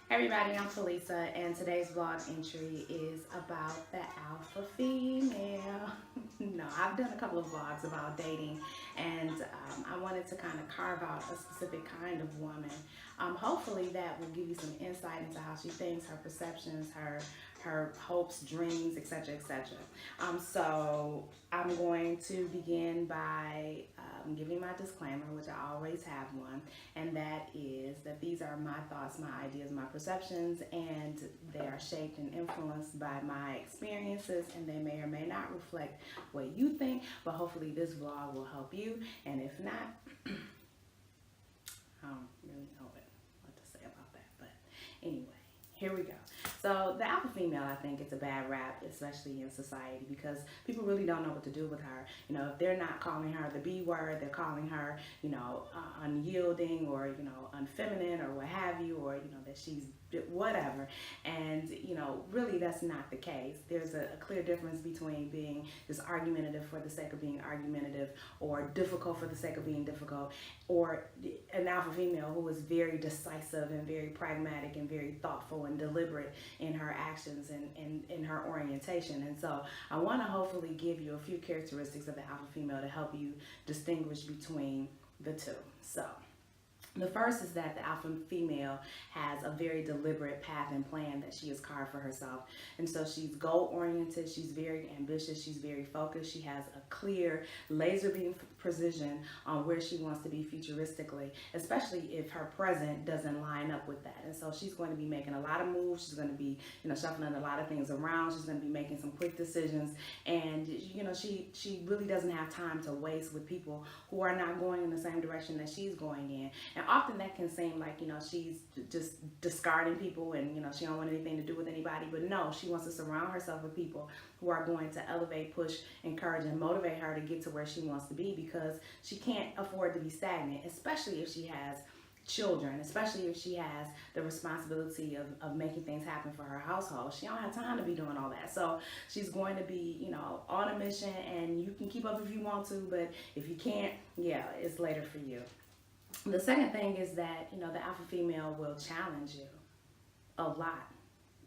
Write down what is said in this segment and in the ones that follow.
Hey everybody, I'm Felisa, and today's vlog entry is about the alpha female. No, I've done a couple of vlogs about dating, and I wanted to kind of carve out a specific kind of woman. Hopefully, that will give you some insight into how she thinks, her perceptions, her hopes, dreams, etc., etc. So I'm going to begin by giving my disclaimer, which I always have one, and that is that these are my thoughts, my ideas, my perceptions, and they are shaped and influenced by my experiences, and they may or may not reflect what you think, but hopefully this vlog will help you, and if not, I don't really know what to say about that, but anyway, here we go. So the alpha female, I think it's a bad rap, especially in society, because people really don't know what to do with her. You know, if they're not calling her the B word, they're calling her, unyielding or, unfeminine or what have you, or, that she's whatever. And, really that's not the case. There's a clear difference between being just argumentative for the sake of being argumentative, or difficult for the sake of being difficult, or an alpha female who is very decisive and very pragmatic and very thoughtful and deliberate in her actions and in her orientation. And so I want to hopefully give you a few characteristics of the alpha female to help you distinguish between the two. So the first is that the alpha female has a very deliberate path and plan that she has carved for herself. And so she's goal-oriented, she's very ambitious, she's very focused, she has a clear laser beam precision on where she wants to be futuristically, especially if her present doesn't line up with that. And so she's going to be making a lot of moves, she's going to be, shuffling a lot of things around, she's going to be making some quick decisions, and, she really doesn't have time to waste with people who are not going in the same direction that she's going in. And often that can seem like, she's just discarding people and, she don't want anything to do with anybody. But no, she wants to surround herself with people who are going to elevate, push, encourage, and motivate her to get to where she wants to be, because she can't afford to be stagnant, especially if she has children, especially if she has the responsibility of making things happen for her household. She don't have time to be doing all that. So she's going to be, on a mission, and you can keep up if you want to, but if you can't, yeah, it's later for you. The second thing is that, the alpha female will challenge you a lot,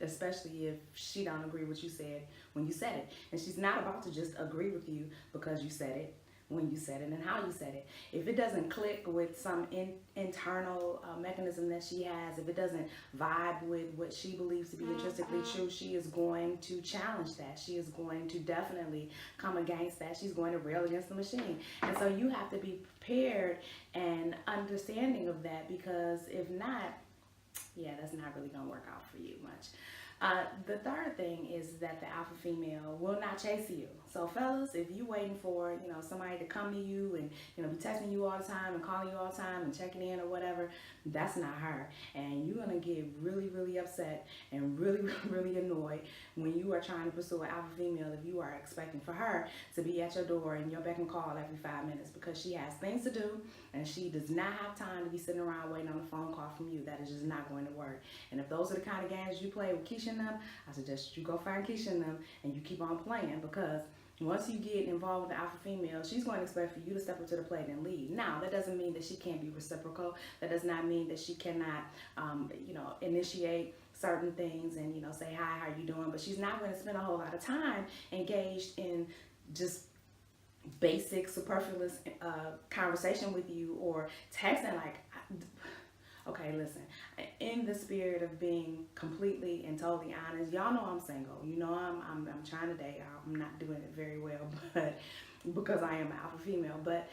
especially if she don't agree with what you said when you said it. And she's not about to just agree with you because you said it, when you said it, and how you said it. If it doesn't click with some internal mechanism that she has, if it doesn't vibe with what she believes to be intrinsically true, she is going to challenge that. She is going to definitely come against that. She's going to rail against the machine. And so you have to be prepared and understanding of that, because if not, yeah, that's not really going to work out for you much. The third thing is that the alpha female will not chase you. So fellas, if you waiting for, somebody to come to you and, be texting you all the time and calling you all the time and checking in or whatever, that's not her. And you're going to get really, really upset and really, really annoyed when you are trying to pursue an alpha female if you are expecting for her to be at your door and your beck and call every 5 minutes, because she has things to do and she does not have time to be sitting around waiting on a phone call from you. That is just not going to work. And if those are the kind of games you play with Keisha and them, I suggest you go find Keisha and them and you keep on playing, because once you get involved with the alpha female, she's going to expect for you to step up to the plate and lead. Now, that doesn't mean that she can't be reciprocal. That does not mean that she cannot, initiate certain things and, say, hi, how you doing? But she's not going to spend a whole lot of time engaged in just basic, superfluous conversation with you, or texting like, okay, listen, in the spirit of being completely and totally honest, y'all know I'm single. I'm trying to date. I'm not doing it very well, but because I am an alpha female. But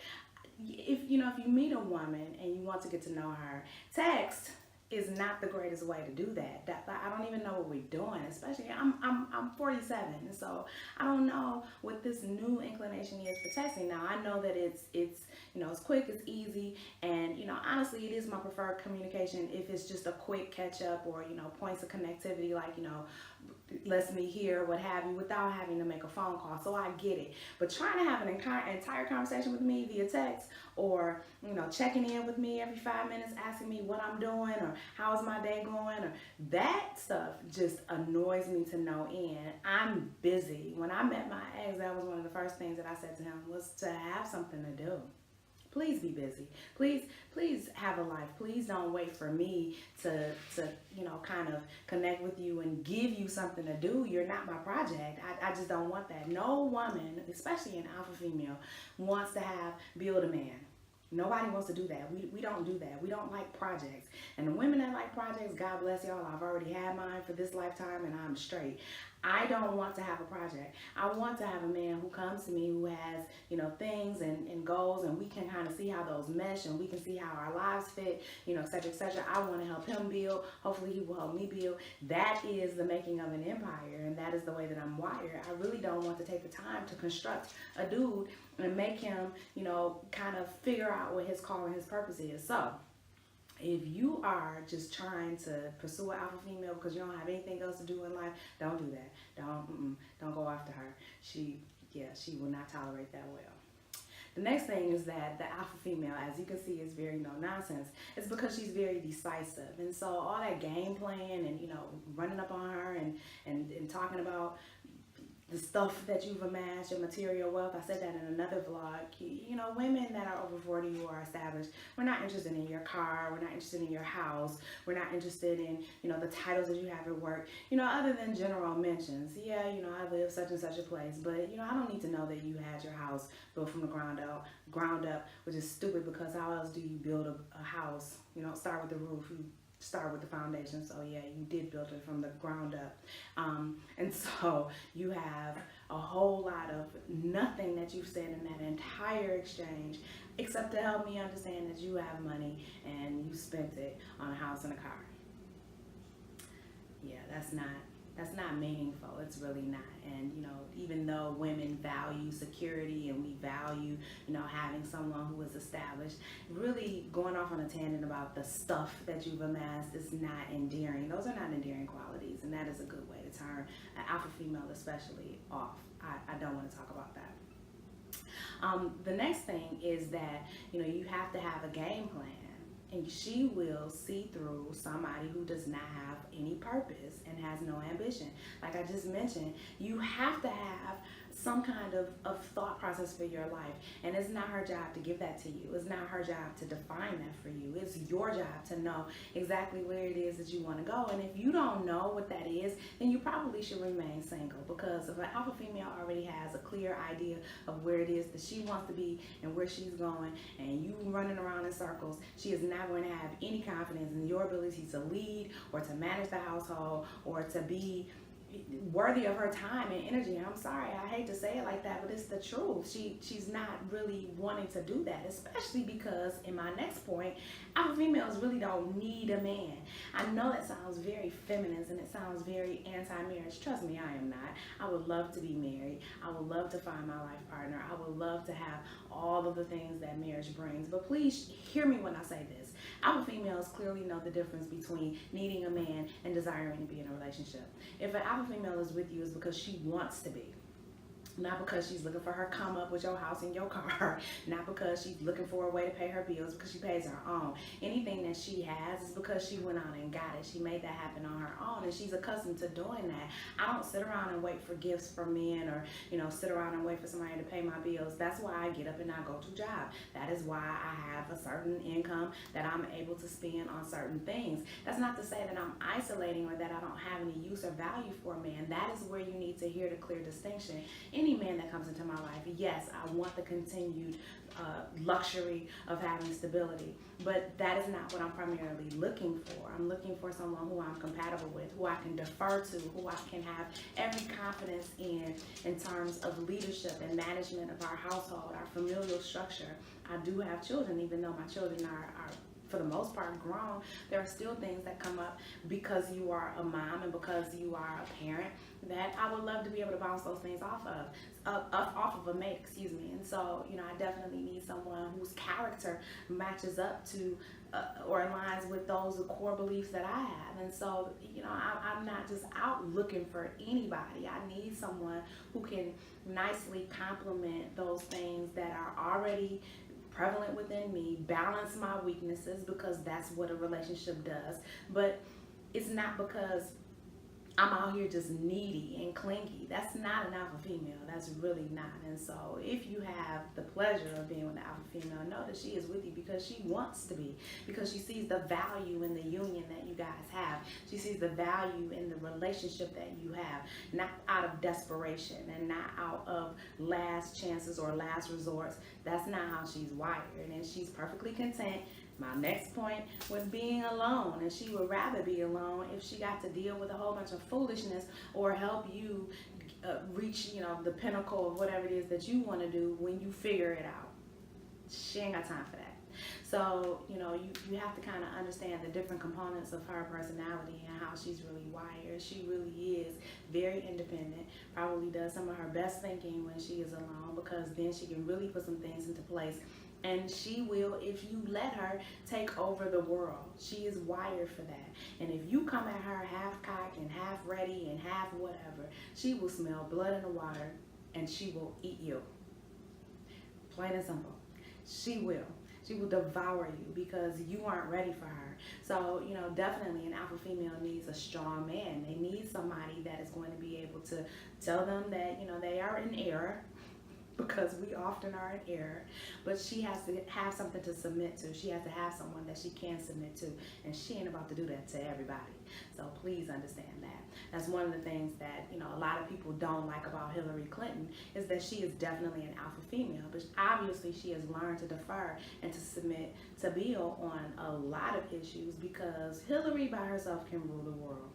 if you meet a woman and you want to get to know her, text is not the greatest way to do that. I don't even know what we're doing. Especially, I'm 47, and so I don't know what this new inclination is for texting. Now I know that it's it's quick, it's easy, and honestly, it is my preferred communication if it's just a quick catch up, or points of connectivity, like lets me hear what have you, without having to make a phone call. So I get it. But trying to have an entire conversation with me via text, or checking in with me every 5 minutes, asking me what I'm doing or how's my day going, or that stuff just annoys me to no end. I'm busy. When I met my ex, that was one of the first things that I said to him was to have something to do. Please be busy. Please have a life. Please don't wait for me to kind of connect with you and give you something to do. You're not my project. I just don't want that. No woman, especially an alpha female, wants to build a man. Nobody wants to do that. We don't do that. We don't like projects. And the women that like projects, God bless y'all. I've already had mine for this lifetime and I'm straight. I don't want to have a project. I want to have a man who comes to me who has, things and goals, and we can kind of see how those mesh and we can see how our lives fit, et cetera, et cetera. I want to help him build. Hopefully he will help me build. That is the making of an empire, and that is the way that I'm wired. I really don't want to take the time to construct a dude and make him, kind of figure out what his call and his purpose is. So if you are just trying to pursue an alpha female because you don't have anything else to do in life, don't do that. Don't go after her. She will not tolerate that well. The next thing is that the alpha female, as you can see, is very no nonsense. It's because she's very decisive. And so all that game playing and, running up on her and talking about the stuff that you've amassed, your material wealth. I said that in another vlog. Women that are over 40 who are established, we're not interested in your car, we're not interested in your house, we're not interested in, the titles that you have at work, other than general mentions. Yeah, I live such and such a place, but, I don't need to know that you had your house built from the ground up, which is stupid because how else do you build a house? You don't start with the roof, you start with the foundation. So yeah, you did build it from the ground up. And so you have a whole lot of nothing that you've said in that entire exchange, except to help me understand that you have money and you spent it on a house and a car. Yeah, that's not meaningful. It's really not. And even though women value security and we value having someone who is established, really going off on a tangent about the stuff that you've amassed is not endearing. Those are not endearing qualities, and that is a good way to turn an alpha female especially off. I don't want to talk about that. The next thing is that you have to have a game plan. And she will see through somebody who does not have any purpose and has no ambition. Like I just mentioned, you have to have some kind of thought process for your life. And it's not her job to give that to you. It's not her job to define that for you. It's your job to know exactly where it is that you want to go. And if you don't know what that is, then you probably should remain single. Because if an alpha female already has a clear idea of where it is that she wants to be and where she's going, and you running around in circles, she is not going to have any confidence in your ability to lead or to manage the household or to be worthy of her time and energy. And I'm sorry, I hate to say it like that, but it's the truth. She's not really wanting to do that, especially because in my next point, alpha females really don't need a man. I know that sounds very feminist and it sounds very anti-marriage. Trust me, I am not. I would love to be married. I would love to find my life partner. I would love to have all of the things that marriage brings. But please hear me when I say this. Alpha females clearly know the difference between needing a man and desiring to be in a relationship. If an alpha female is with you, it's because she wants to be. Not because she's looking for her come up with your house and your car. Not because she's looking for a way to pay her bills, because she pays her own. Anything that she has is because she went out and got it. She made that happen on her own, and she's accustomed to doing that. I don't sit around and wait for gifts from men or, sit around and wait for somebody to pay my bills. That's why I get up and I go to job. That is why I have a certain income that I'm able to spend on certain things. That's not to say that I'm isolating or that I don't have any use or value for a man. That is where you need to hear the clear distinction. Any man that comes into my life, yes, I want the continued luxury of having stability, but that is not what I'm primarily looking for. I'm looking for someone who I'm compatible with, who I can defer to, who I can have every confidence in terms of leadership and management of our household, our familial structure. I do have children, even though my children are for the most part grown. There are still things that come up because you are a mom and because you are a parent that I would love to be able to bounce those things off of a mate, excuse me. And so, I definitely need someone whose character matches up to or aligns with those core beliefs that I have. And so, I'm not just out looking for anybody. I need someone who can nicely complement those things that are already prevalent within me, balance my weaknesses, because that's what a relationship does. But it's not because I'm out here just needy and clingy. That's not an alpha female. That's really not. And so if you have the pleasure of being with an alpha female, know that she is with you because she wants to be, because she sees the value in the union that you guys have. She sees the value in the relationship that you have, not out of desperation and not out of last chances or last resorts. That's not how she's wired, and she's perfectly content. My next point was being alone, and she would rather be alone if she got to deal with a whole bunch of foolishness or help you reach, the pinnacle of whatever it is that you want to do when you figure it out. She ain't got time for that. So, you have to kind of understand the different components of her personality and how she's really wired. She really is very independent, probably does some of her best thinking when she is alone, because then she can really put some things into place. And she will, if you let her, take over the world. She is wired for that. And if you come at her half cocked and half ready and half whatever, she will smell blood in the water and she will eat you. Plain and simple. She will. She will devour you because you aren't ready for her. So, definitely an alpha female needs a strong man. They need somebody that is going to be able to tell them that, they are in error, because we often are in error, but she has to have something to submit to. She has to have someone that she can submit to, and she ain't about to do that to everybody. So please understand that. That's one of the things that, a lot of people don't like about Hillary Clinton, is that she is definitely an alpha female, but obviously she has learned to defer and to submit to Bill on a lot of issues, because Hillary by herself can rule the world.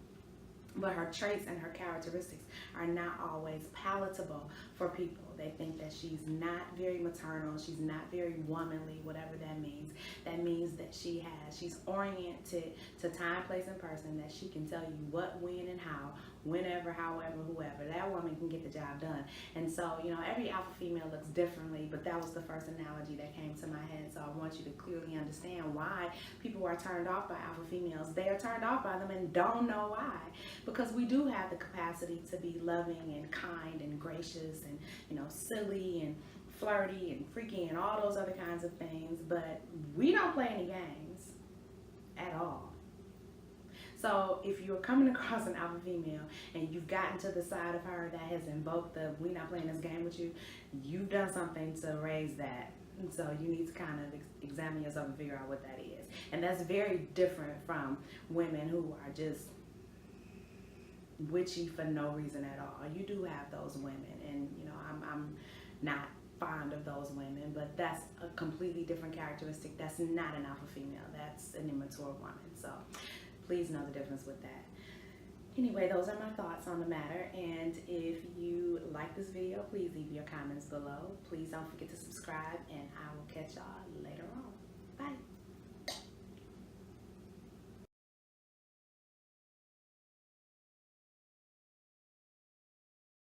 But her traits and her characteristics are not always palatable for people. They think that she's not very maternal, she's not very womanly, whatever that means. That means that she's oriented to time, place, and person, that she can tell you what, when, and how, whenever, however, whoever. That woman can get the job done. And so, every alpha female looks differently, but that was the first analogy that came to my head. So I want you to clearly understand why people are turned off by alpha females. They are turned off by them and don't know why. Because we do have the capacity to be loving and kind and gracious and, silly and flirty and freaky and all those other kinds of things, but we don't play any games at all. So if you're coming across an alpha female and you've gotten to the side of her that has invoked the "we not playing this game with you," you've done something to raise that. And so you need to kind of examine yourself and figure out what that is. And that's very different from women who are just witchy for no reason at all. You do have those women, and I'm not fond of those women, but that's a completely different characteristic. That's not an alpha female. That's an immature woman. So please know the difference with that. Anyway, those are my thoughts on the matter, and if you like this video, please leave your comments below. Please don't forget to subscribe, and I will catch y'all later on. Bye.